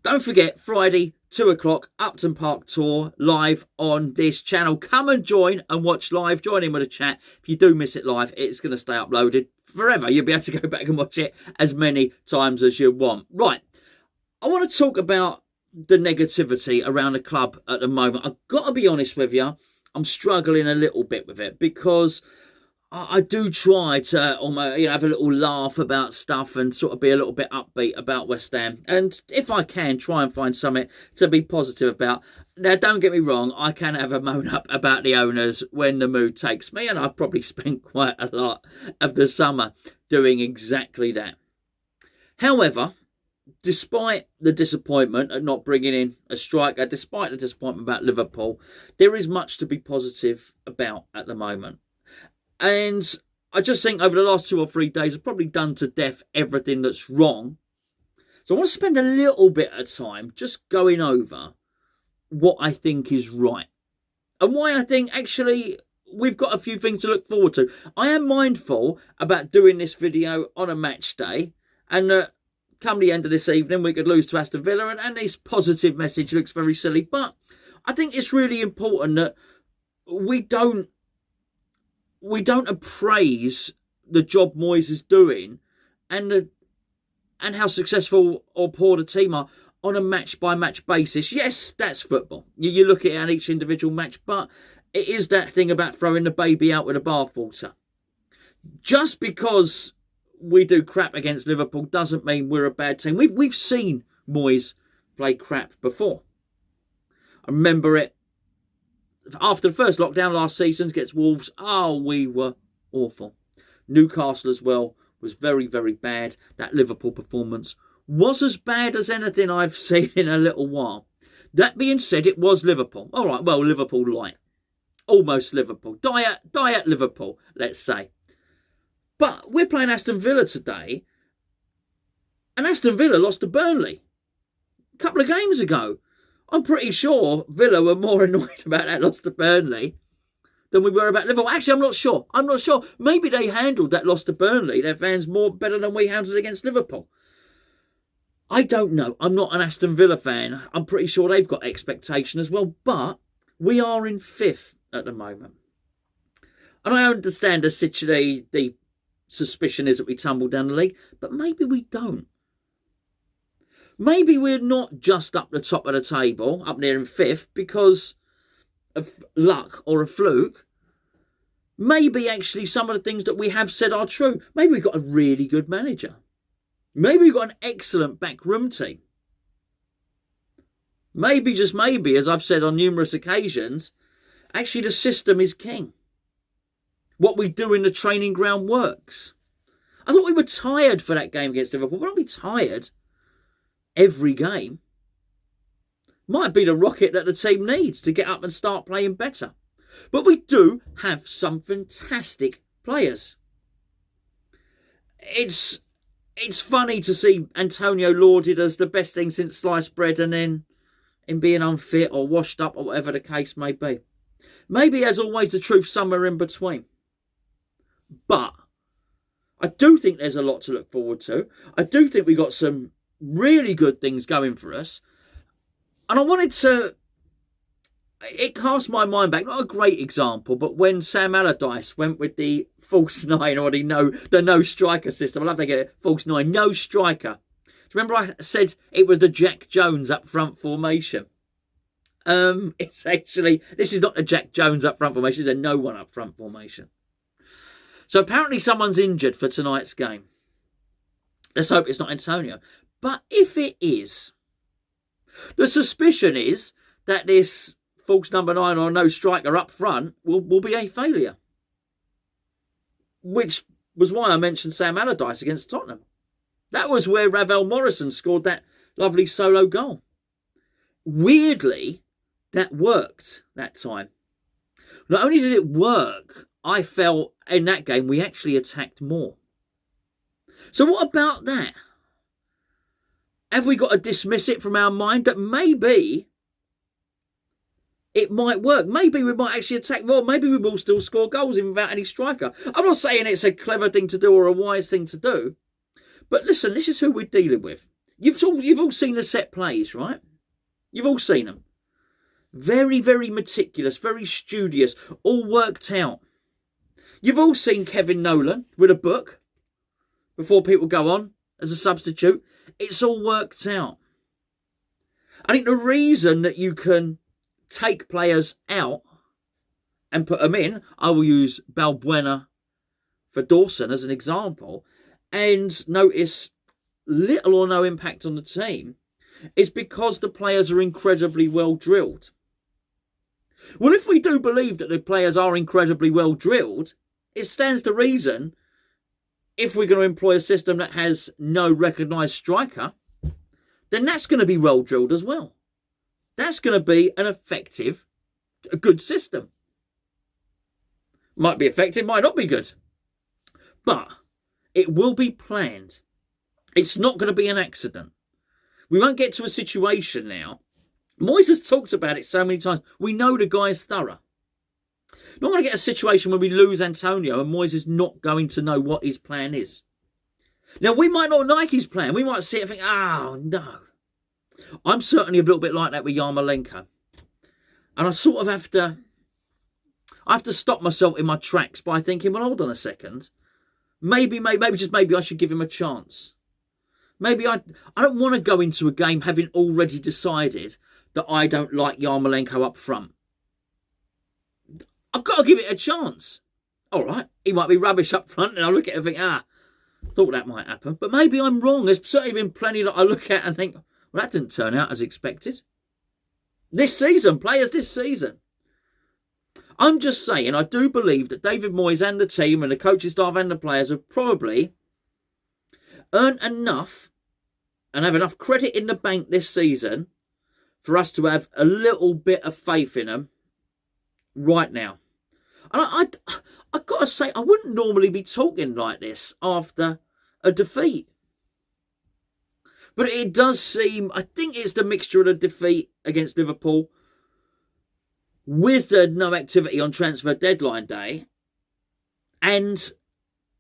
Don't forget, Friday, 2 o'clock, Upton Park Tour, live on this channel. Come and join and watch live. Join in with a chat. If you do miss it live, it's going to stay uploaded forever. You'll be able to go back and watch it as many times as you want. Right, I want to talk about the negativity around the club at the moment. I've got to be honest with you, I'm struggling a little bit with it because I do try to almost, have a little laugh about stuff and sort of be a little bit upbeat about West Ham. And if I can, try and find something to be positive about. Now, don't get me wrong, I can have a moan up about the owners when the mood takes me. And I've probably spent quite a lot of the summer doing exactly that. However, despite the disappointment at not bringing in a striker, despite the disappointment about Liverpool, there is much to be positive about at the moment. And I just think over the last 2 or 3 days, I've probably done to death everything that's wrong. So I want to spend a little bit of time just going over what I think is right. And why I think, actually, we've got a few things to look forward to. I am mindful about doing this video on a match day. And come the end of this evening, we could lose to Aston Villa. And this positive message looks very silly. But I think it's really important that we don't appraise the job Moyes is doing and how successful or poor the team are on a match-by-match basis. Yes, that's football. You look at it on each individual match, but it is that thing about throwing the baby out with the bathwater. Just because we do crap against Liverpool doesn't mean we're a bad team. We've seen Moyes play crap before. I remember it. After the first lockdown last season against Wolves, we were awful. Newcastle as well was very, very bad. That Liverpool performance was as bad as anything I've seen in a little while. That being said, it was Liverpool. All right, well, Liverpool light. Almost Liverpool. Diet Liverpool, let's say. But we're playing Aston Villa today, and Aston Villa lost to Burnley a couple of games ago. I'm pretty sure Villa were more annoyed about that loss to Burnley than we were about Liverpool. Actually, I'm not sure. Maybe they handled that loss to Burnley, their fans, better than we handled it against Liverpool. I don't know. I'm not an Aston Villa fan. I'm pretty sure they've got expectation as well. But we are in 5th at the moment. And I understand the suspicion is that we tumble down the league. But maybe we don't. Maybe we're not just up the top of the table, up there in 5th, because of luck or a fluke. Maybe actually some of the things that we have said are true. Maybe we've got a really good manager. Maybe we've got an excellent backroom team. Maybe, just maybe, as I've said on numerous occasions, actually the system is king. What we do in the training ground works. I thought we were tired for that game against Liverpool. We're not be tired every game. Might be the rocket that the team needs to get up and start playing better. But we do have some fantastic players. It's funny to see Antonio lauded as the best thing since sliced bread, and then him being unfit or washed up or whatever the case may be. Maybe, as always, the truth somewhere in between. But I do think there's a lot to look forward to. I do think we got some really good things going for us. And I wanted to... It cast my mind back, not a great example, but when Sam Allardyce went with the false 9 or the no striker system. I love to get it. False 9, no striker. Do you remember I said it was the Jack Jones up front formation? It's actually... This is not the Jack Jones up front formation. It's a no one up front formation. So apparently someone's injured for tonight's game. Let's hope it's not Antonio. But if it is, the suspicion is that this false number 9 or no striker up front will be a failure. Which was why I mentioned Sam Allardyce against Tottenham. That was where Ravel Morrison scored that lovely solo goal. Weirdly, that worked that time. Not only did it work, I felt in that game we actually attacked more. So what about that? Have we got to dismiss it from our mind that maybe it might work? Maybe we might actually attack more. Maybe we will still score goals even without any striker. I'm not saying it's a clever thing to do or a wise thing to do. But listen, this is who we're dealing with. You've all seen the set plays, right? You've all seen them. Very, very meticulous, very studious, all worked out. You've all seen Kevin Nolan with a book before people go on as a substitute. It's all worked out. I think the reason that you can take players out and put them in, I will use Balbuena for Dawson as an example, and notice little or no impact on the team, is because the players are incredibly well drilled. Well, if we do believe that the players are incredibly well drilled, it stands to reason, if we're going to employ a system that has no recognised striker, then that's going to be well drilled as well. That's going to be an effective, a good system. Might be effective, might not be good. But it will be planned. It's not going to be an accident. We won't get to a situation now. Moyes has talked about it so many times. We know the guy's thorough. Not going to get a situation where we lose Antonio and Moyes is not going to know what his plan is. Now, we might not like his plan. We might see it and think, oh, no. I'm certainly a little bit like that with Yarmolenko. And I sort of have to stop myself in my tracks by thinking, well, hold on a second. Maybe I should give him a chance. Maybe I don't want to go into a game having already decided that I don't like Yarmolenko up front. I've got to give it a chance. All right, he might be rubbish up front, and I look at it and think, thought that might happen. But maybe I'm wrong. There's certainly been plenty that I look at and think, well, that didn't turn out as expected. This season, players this season. I'm just saying, I do believe that David Moyes and the team and the coaching staff and the players have probably earned enough and have enough credit in the bank this season for us to have a little bit of faith in them right now. And I've got to say, I wouldn't normally be talking like this after a defeat. But it does seem, I think it's the mixture of the defeat against Liverpool with the no activity on transfer deadline day, and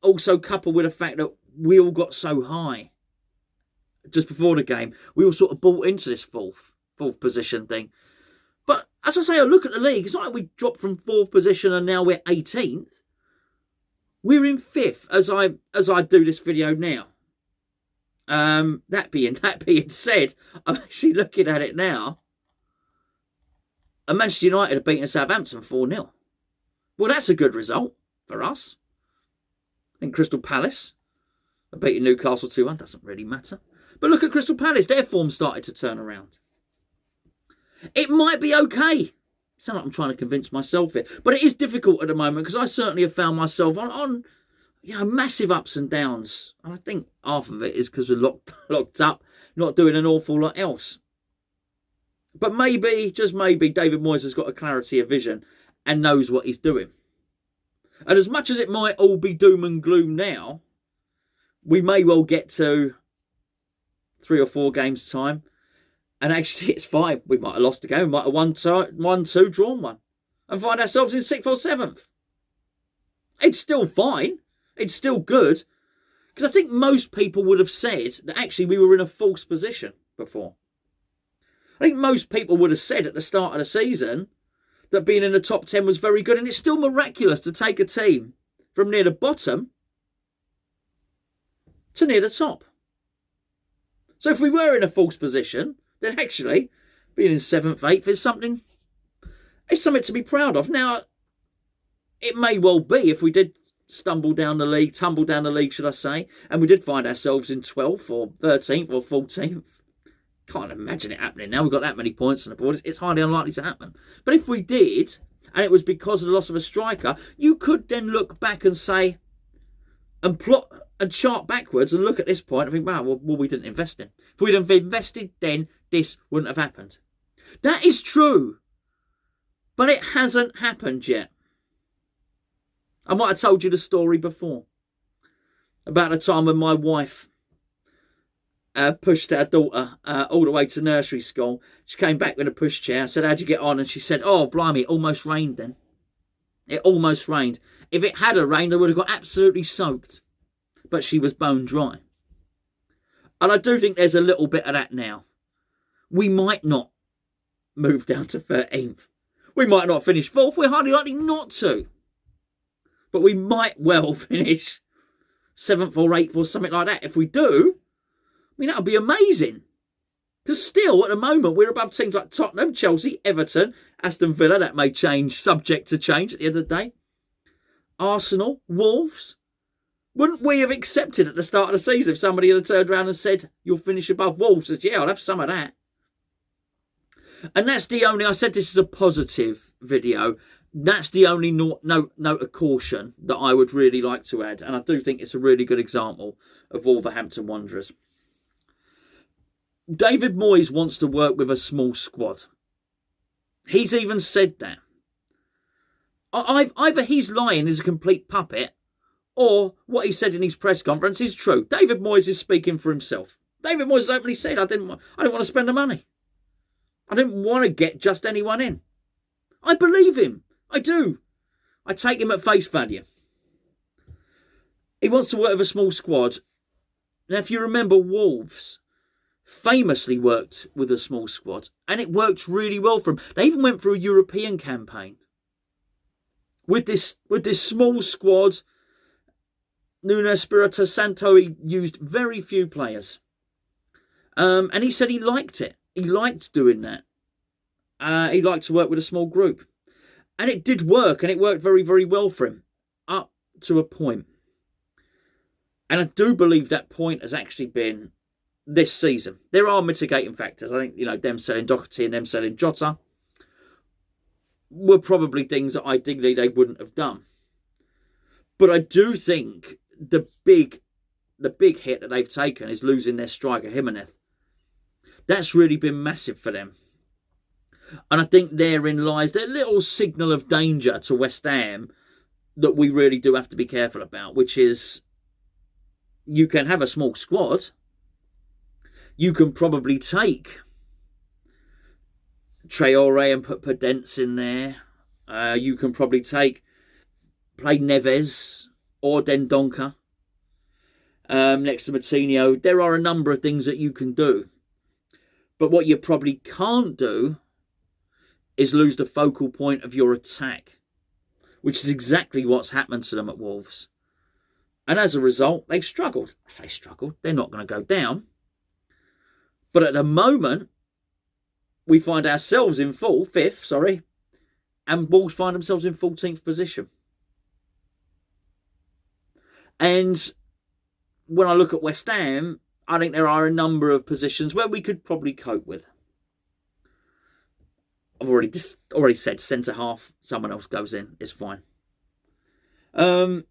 also coupled with the fact that we all got so high just before the game. We all sort of bought into this fourth position thing. But as I say, I look at the league, it's not like we dropped from 4th position and now we're 18th. We're in 5th as I do this video now. That being said, I'm actually looking at it now. And Manchester United have beaten Southampton 4-0. Well, that's a good result for us. I think Crystal Palace have beaten Newcastle 2-1. Doesn't really matter. But look at Crystal Palace. Their form started to turn around. It might be okay. It sounds like I'm trying to convince myself here. But it is difficult at the moment because I certainly have found myself on massive ups and downs. And I think half of it is because we're locked up, not doing an awful lot else. But maybe, just maybe, David Moyes has got a clarity of vision and knows what he's doing. And as much as it might all be doom and gloom now, we may well get to 3 or 4 games' time. And actually, it's fine. We might have lost a game. We might have won 2, drawn 1. And find ourselves in 6th or 7th. It's still fine. It's still good. Because I think most people would have said that actually we were in a false position before. I think most people would have said at the start of the season that being in the top 10 was very good. And it's still miraculous to take a team from near the bottom to near the top. So if we were in a false position, then actually being in 7th, 8th is something to be proud of. Now, it may well be if we did tumble down the league, should I say, and we did find ourselves in 12th or 13th or 14th. Can't imagine it happening now. We've got that many points on the board. It's highly unlikely to happen. But if we did, and it was because of the loss of a striker, you could then look back and say, and plot and chart backwards and look at this point and think, wow, well, we didn't invest in. If we'd have invested, then this wouldn't have happened. That is true. But it hasn't happened yet. I might have told you the story before. About the time when my wife pushed our daughter all the way to nursery school. She came back with a pushchair. I said, how'd you get on? And she said, oh, blimey, it almost rained then. It almost rained. If it had rained, I would have got absolutely soaked. But she was bone dry. And I do think there's a little bit of that now. We might not move down to 13th. We might not finish 4th. We're highly likely not to. But we might well finish 7th or 8th or something like that. If we do, I mean, that would be amazing. Because still, at the moment, we're above teams like Tottenham, Chelsea, Everton, Aston Villa. That may change, subject to change at the end of the day. Arsenal, Wolves. Wouldn't we have accepted at the start of the season if somebody had turned around and said, you'll finish above Wolves? I said, yeah, I'll have some of that. And that's the only, I said this is a positive video. That's the only note of caution that I would really like to add. And I do think it's a really good example of Wolverhampton Wanderers. David Moyes wants to work with a small squad. He's even said that. Either he's lying, is a complete puppet, or what he said in his press conference is true. David Moyes is speaking for himself. David Moyes openly said, I didn't want to spend the money. I didn't want to get just anyone in. I believe him. I do. I take him at face value. He wants to work with a small squad. Now, if you remember, Wolves famously worked with a small squad, and it worked really well for them. They even went through a European campaign with this small squad. Nuno Espirito Santo, he used very few players, and he said he liked it. He liked doing that. He liked to work with a small group, and it did work, and it worked very, very well for him up to a point. And I do believe that point has actually been this season. There are mitigating factors. I think, them selling Doherty and them selling Jota were probably things that ideally they wouldn't have done. But I do think the big hit that they've taken is losing their striker, Jimenez. That's really been massive for them. And I think therein lies their little signal of danger to West Ham that we really do have to be careful about, which is you can have a small squad. You can probably take Traore and put Podence in there. You can probably play Neves or Dendonka next to Moutinho. There are a number of things that you can do. But what you probably can't do is lose the focal point of your attack, which is exactly what's happened to them at Wolves. And as a result, they've struggled. I say struggled. They're not going to go down. But at the moment, we find ourselves in fifth, and Wolves find themselves in 14th position. And when I look at West Ham, I think there are a number of positions where we could probably cope with. I've already said centre half, someone else goes in, it's fine. There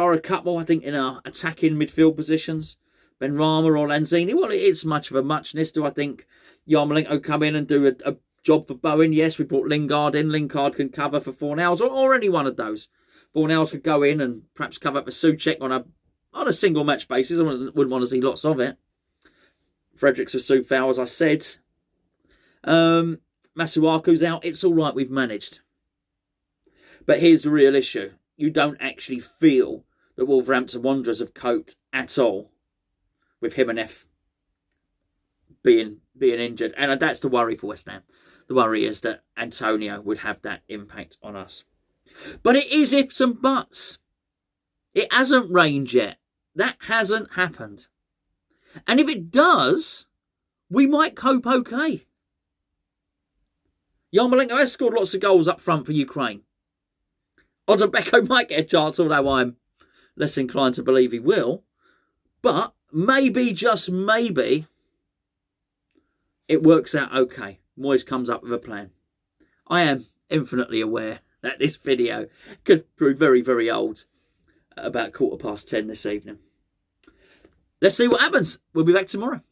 are a couple, I think, in our attacking midfield positions. Benrahma or Lanzini. Well, it's much of a muchness. Do I think Yarmolenko come in and do a job for Bowen? Yes, we brought Lingard in. Lingard can cover for Fornals or any one of those. Fornals could go in and perhaps cover for Souček on a single match basis. I wouldn't want to see lots of it. Fredericks for Soufal, as I said. Masuaku's out. It's all right. We've managed. But here's the real issue. You don't actually feel that Wolverhampton Wanderers have coped at all with Jimenez being injured. And that's the worry for West Ham. The worry is that Antonio would have that impact on us. But it is ifs and buts. It hasn't rained yet. That hasn't happened. And if it does, we might cope okay. Yarmolenko has scored lots of goals up front for Ukraine. Odobeko might get a chance, although I'm less inclined to believe he will. But maybe, just maybe, it works out okay. Moyes comes up with a plan. I am infinitely aware that this video could prove very, very old at about 10:15 this evening. Let's see what happens. We'll be back tomorrow.